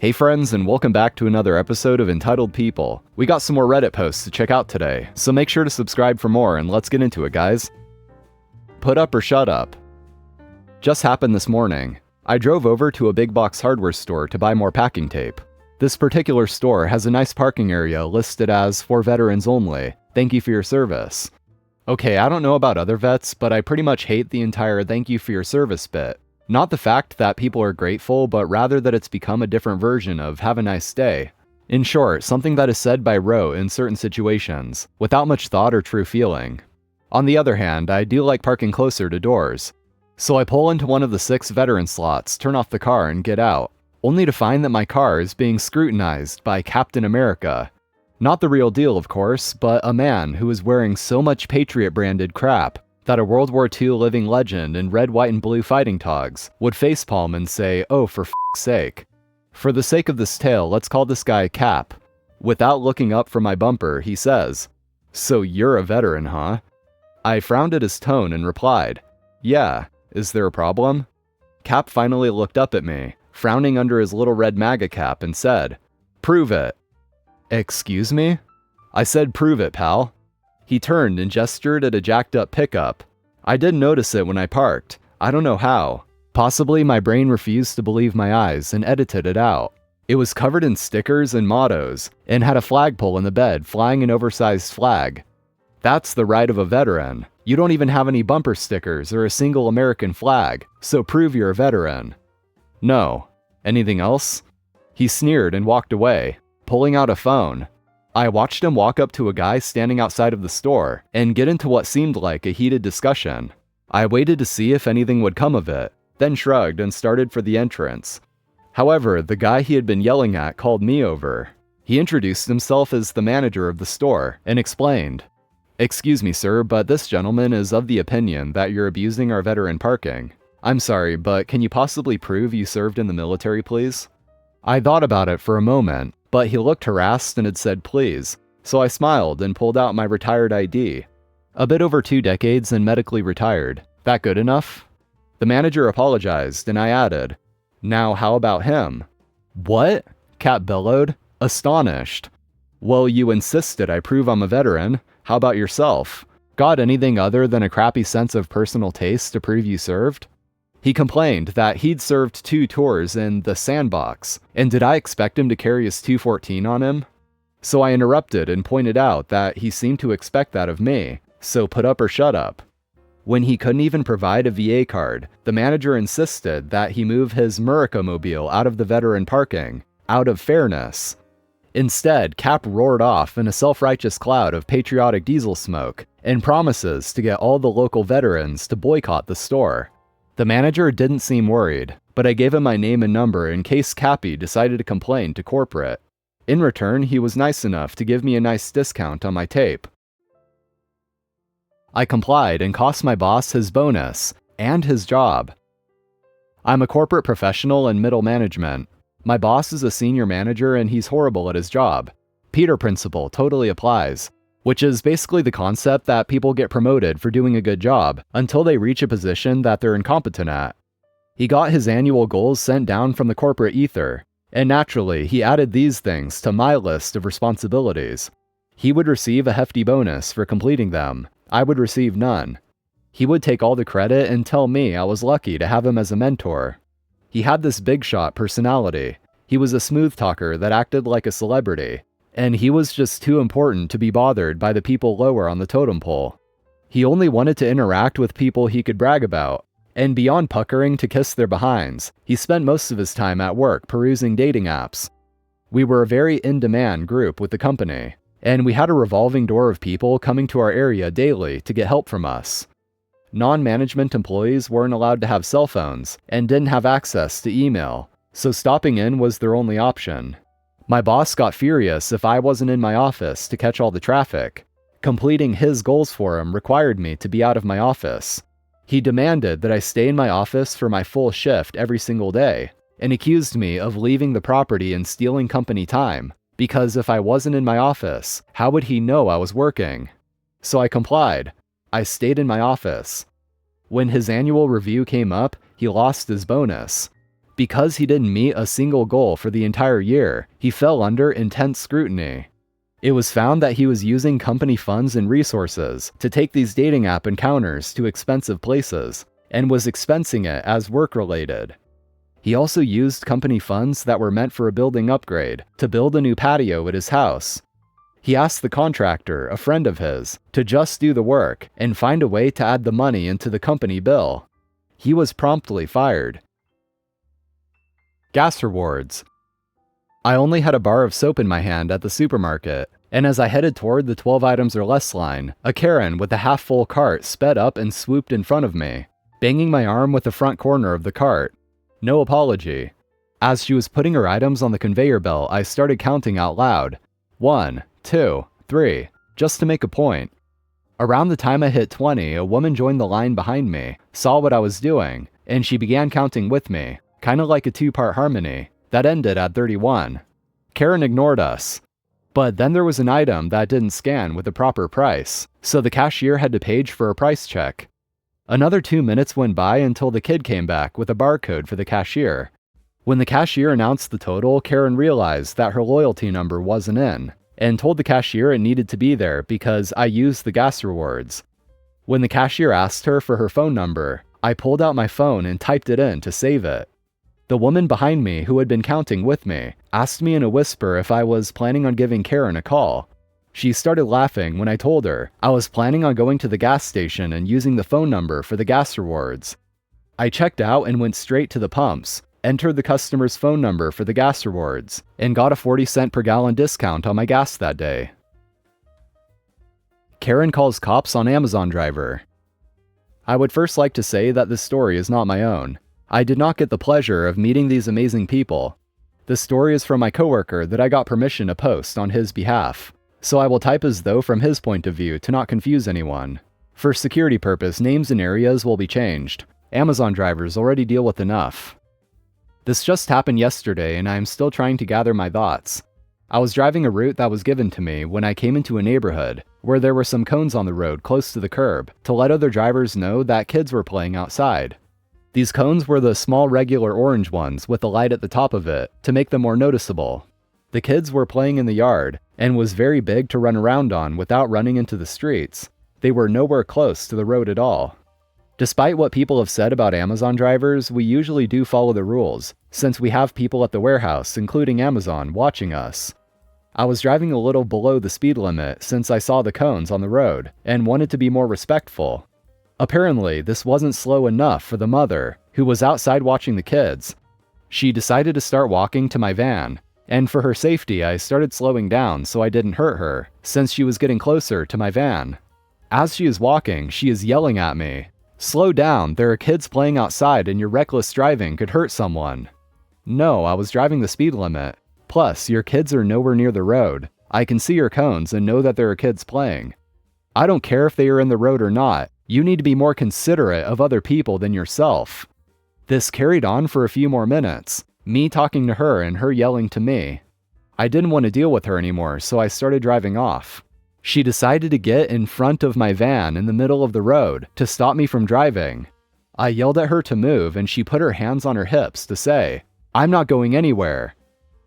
Hey friends, and welcome back to another episode of Entitled People. We got some more Reddit posts to check out today, so make sure to subscribe for more and let's get into it, guys. Put up or shut up. Just happened this morning. I drove over to a big box hardware store to buy more packing tape. This particular store has a nice parking area listed as for veterans only. Thank you for your service. Okay, I don't know about other vets, but I pretty much hate the entire thank you for your service bit. Not the fact that people are grateful, but rather that it's become a different version of have a nice day. In short, something that is said by rote in certain situations, without much thought or true feeling. On the other hand, I do like parking closer to doors. So I pull into one of the 6 veteran slots, turn off the car, and get out, only to find that my car is being scrutinized by Captain America. Not the real deal, of course, but a man who is wearing so much Patriot-branded crap that a World War II living legend in red, white, and blue fighting togs would facepalm and say, oh, for f***'s sake. For the sake of this tale, let's call this guy Cap. Without looking up from my bumper, he says, "So you're a veteran, huh?" I frowned at his tone and replied, "Yeah, is there a problem?" Cap finally looked up at me, frowning under his little red MAGA cap, and said, "Prove it." Excuse me? I said, "Prove it, pal." He turned and gestured at a jacked-up pickup. I didn't notice it when I parked. I don't know how. Possibly my brain refused to believe my eyes and edited it out. It was covered in stickers and mottos, and had a flagpole in the bed flying an oversized flag. That's the right of a veteran. You don't even have any bumper stickers or a single American flag, so prove you're a veteran. No. Anything else? He sneered and walked away, pulling out a phone. I watched him walk up to a guy standing outside of the store and get into what seemed like a heated discussion. I waited to see if anything would come of it, then shrugged and started for the entrance. However, the guy he had been yelling at called me over. He introduced himself as the manager of the store and explained, "Excuse me, sir, but this gentleman is of the opinion that you're abusing our veteran parking. I'm sorry, but can you possibly prove you served in the military, please?" I thought about it for a moment, but he looked harassed and had said please, so I smiled and pulled out my retired ID. A bit over 2 decades and medically retired. That good enough? The manager apologized, and I added, "Now how about him?" "What?" Cap bellowed, astonished. "Well, you insisted I prove I'm a veteran. How about yourself? Got anything other than a crappy sense of personal taste to prove you served?" He complained that he'd served 2 tours in the Sandbox, and did I expect him to carry his 214 on him? So I interrupted and pointed out that he seemed to expect that of me, so put up or shut up. When he couldn't even provide a VA card, the manager insisted that he move his Murrica-mobile out of the veteran parking, out of fairness. Instead, Cap roared off in a self-righteous cloud of patriotic diesel smoke, and promises to get all the local veterans to boycott the store. The manager didn't seem worried, but I gave him my name and number in case Cappy decided to complain to corporate. In return, he was nice enough to give me a nice discount on my tape. I complied and cost my boss his bonus, and his job. I'm a corporate professional in middle management. My boss is a senior manager and he's horrible at his job. Peter Principle totally applies. Which is basically the concept that people get promoted for doing a good job until they reach a position that they're incompetent at. He got his annual goals sent down from the corporate ether, and naturally, he added these things to my list of responsibilities. He would receive a hefty bonus for completing them. I would receive none. He would take all the credit and tell me I was lucky to have him as a mentor. He had this big shot personality. He was a smooth talker that acted like a celebrity. And he was just too important to be bothered by the people lower on the totem pole. He only wanted to interact with people he could brag about, and beyond puckering to kiss their behinds, he spent most of his time at work perusing dating apps. We were a very in-demand group with the company, and we had a revolving door of people coming to our area daily to get help from us. Non-management employees weren't allowed to have cell phones, and didn't have access to email, so stopping in was their only option. My boss got furious if I wasn't in my office to catch all the traffic. Completing his goals for him required me to be out of my office. He demanded that I stay in my office for my full shift every single day, and accused me of leaving the property and stealing company time, because if I wasn't in my office, how would he know I was working? So I complied. I stayed in my office. When his annual review came up, he lost his bonus. Because he didn't meet a single goal for the entire year, he fell under intense scrutiny. It was found that he was using company funds and resources to take these dating app encounters to expensive places, and was expensing it as work-related. He also used company funds that were meant for a building upgrade to build a new patio at his house. He asked the contractor, a friend of his, to just do the work and find a way to add the money into the company bill. He was promptly fired. Gas rewards. I only had a bar of soap in my hand at the supermarket, and as I headed toward the 12 items or less line, a Karen with a half-full cart sped up and swooped in front of me, banging my arm with the front corner of the cart. No apology. As she was putting her items on the conveyor belt, I started counting out loud. 1, 2, 3, just to make a point. Around the time I hit 20, a woman joined the line behind me, saw what I was doing, and she began counting with me, kind of like a two-part harmony, that ended at 31. Karen ignored us. But then there was an item that didn't scan with the proper price, so the cashier had to page for a price check. Another 2 minutes went by until the kid came back with a barcode for the cashier. When the cashier announced the total, Karen realized that her loyalty number wasn't in, and told the cashier it needed to be there because I used the gas rewards. When the cashier asked her for her phone number, I pulled out my phone and typed it in to save it. The woman behind me, who had been counting with me, asked me in a whisper if I was planning on giving Karen a call. She started laughing when I told her I was planning on going to the gas station and using the phone number for the gas rewards. I checked out and went straight to the pumps, entered the customer's phone number for the gas rewards, and got a 40-cent per gallon discount on my gas that day. Karen calls cops on Amazon driver. I would first like to say that this story is not my own. I did not get the pleasure of meeting these amazing people. The story is from my coworker that I got permission to post on his behalf, so I will type as though from his point of view to not confuse anyone. For security purpose, names and areas will be changed. Amazon drivers already deal with enough. This just happened yesterday and I am still trying to gather my thoughts. I was driving a route that was given to me when I came into a neighborhood where there were some cones on the road close to the curb to let other drivers know that kids were playing outside. These cones were the small regular orange ones with a light at the top of it to make them more noticeable. The kids were playing in the yard and was very big to run around on without running into the streets. They were nowhere close to the road at all. Despite what people have said about Amazon drivers, we usually do follow the rules, since we have people at the warehouse, including Amazon, watching us. I was driving a little below the speed limit since I saw the cones on the road and wanted to be more respectful. Apparently, this wasn't slow enough for the mother, who was outside watching the kids. She decided to start walking to my van, and for her safety I started slowing down so I didn't hurt her, since she was getting closer to my van. As she is walking, she is yelling at me, "Slow down, there are kids playing outside and your reckless driving could hurt someone." No, I was driving the speed limit. Plus, your kids are nowhere near the road. I can see your cones and know that there are kids playing. I don't care if they are in the road or not. You need to be more considerate of other people than yourself. This carried on for a few more minutes, me talking to her and her yelling to me. I didn't want to deal with her anymore, so I started driving off. She decided to get in front of my van in the middle of the road to stop me from driving. I yelled at her to move and she put her hands on her hips to say, "I'm not going anywhere."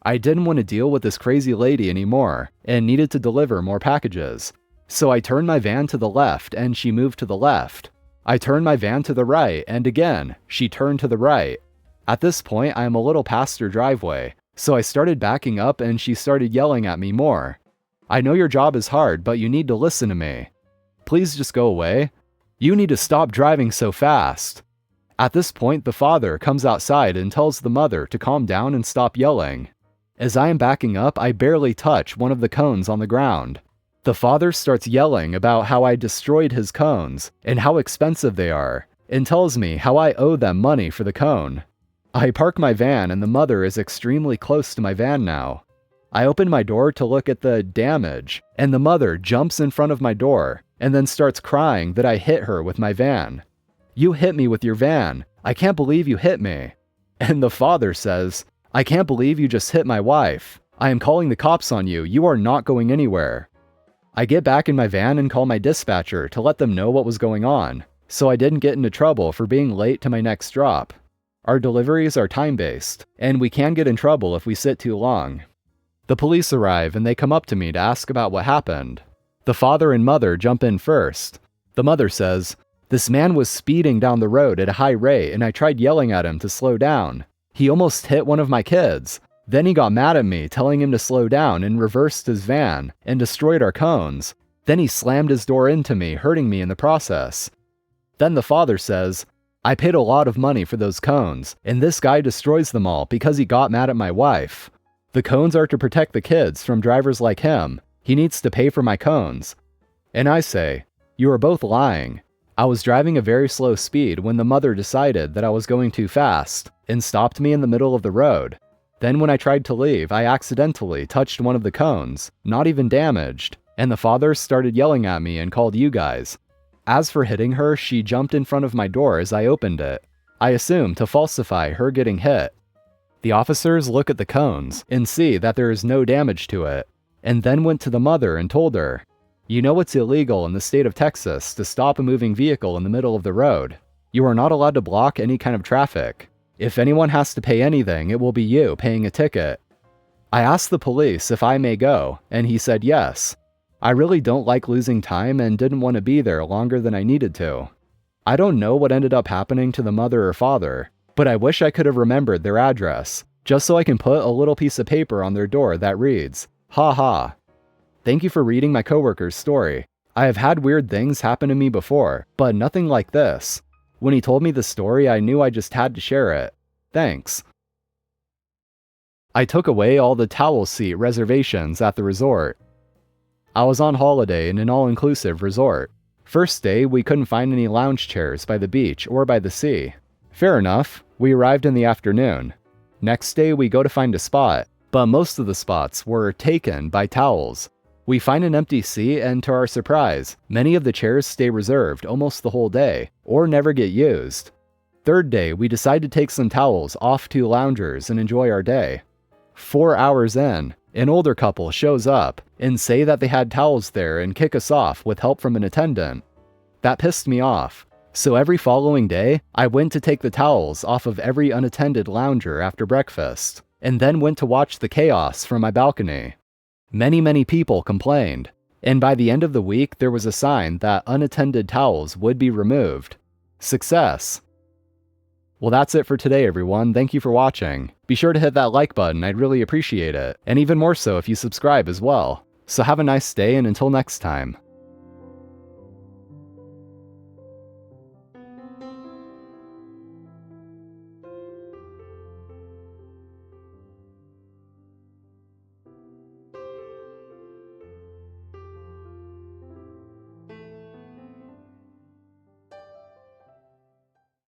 I didn't want to deal with this crazy lady anymore and needed to deliver more packages. So I turned my van to the left and she moved to the left. I turned my van to the right and again, she turned to the right. At this point, I am a little past her driveway, so I started backing up and she started yelling at me more. "I know your job is hard, but you need to listen to me. Please just go away. You need to stop driving so fast." At this point, the father comes outside and tells the mother to calm down and stop yelling. As I am backing up, I barely touch one of the cones on the ground. The father starts yelling about how I destroyed his cones and how expensive they are, and tells me how I owe them money for the cone. I park my van and the mother is extremely close to my van now. I open my door to look at the damage, and the mother jumps in front of my door and then starts crying that I hit her with my van. "You hit me with your van. I can't believe you hit me." And the father says, "I can't believe you just hit my wife. I am calling the cops on you. You are not going anywhere." I get back in my van and call my dispatcher to let them know what was going on, so I didn't get into trouble for being late to my next drop. Our deliveries are time-based, and we can get in trouble if we sit too long. The police arrive and they come up to me to ask about what happened. The father and mother jump in first. The mother says, "This man was speeding down the road at a high rate and I tried yelling at him to slow down. He almost hit one of my kids. Then he got mad at me, telling him to slow down, and reversed his van and destroyed our cones. Then he slammed his door into me, hurting me in the process." Then the father says, "I paid a lot of money for those cones, and this guy destroys them all because he got mad at my wife. The cones are to protect the kids from drivers like him. He needs to pay for my cones." And I say, "You are both lying. I was driving a very slow speed when the mother decided that I was going too fast and stopped me in the middle of the road. Then when I tried to leave, I accidentally touched one of the cones, not even damaged, and the father started yelling at me and called you guys. As for hitting her, she jumped in front of my door as I opened it. I assume to falsify her getting hit. The officers look at the cones and see that there is no damage to it, and then went to the mother and told her, 'You know it's illegal in the state of Texas to stop a moving vehicle in the middle of the road. You are not allowed to block any kind of traffic. If anyone has to pay anything, it will be you paying a ticket.' I asked the police if I may go, and he said yes. I really don't like losing time and didn't want to be there longer than I needed to. I don't know what ended up happening to the mother or father, but I wish I could have remembered their address, just so I can put a little piece of paper on their door that reads, 'Ha ha.' Thank you for reading my coworker's story. I have had weird things happen to me before, but nothing like this. When he told me the story, I knew I just had to share it. Thanks." I took away all the towel seat reservations at the resort. I was on holiday in an all-inclusive resort. First day, we couldn't find any lounge chairs by the beach or by the sea. Fair enough, we arrived in the afternoon. Next day, we go to find a spot, but most of the spots were taken by towels. We find an empty seat, and to our surprise, many of the chairs stay reserved almost the whole day, or never get used. Third day, we decide to take some towels off to loungers and enjoy our day. 4 hours in, an older couple shows up and say that they had towels there and kick us off with help from an attendant. That pissed me off. So every following day, I went to take the towels off of every unattended lounger after breakfast, and then went to watch the chaos from my balcony. Many people complained, and by the end of the week there was a sign that unattended towels would be removed. Success! Well, that's it for today, everyone. Thank you for watching. Be sure to hit that like button, I'd really appreciate it, and even more so if you subscribe as well. So have a nice day, and until next time.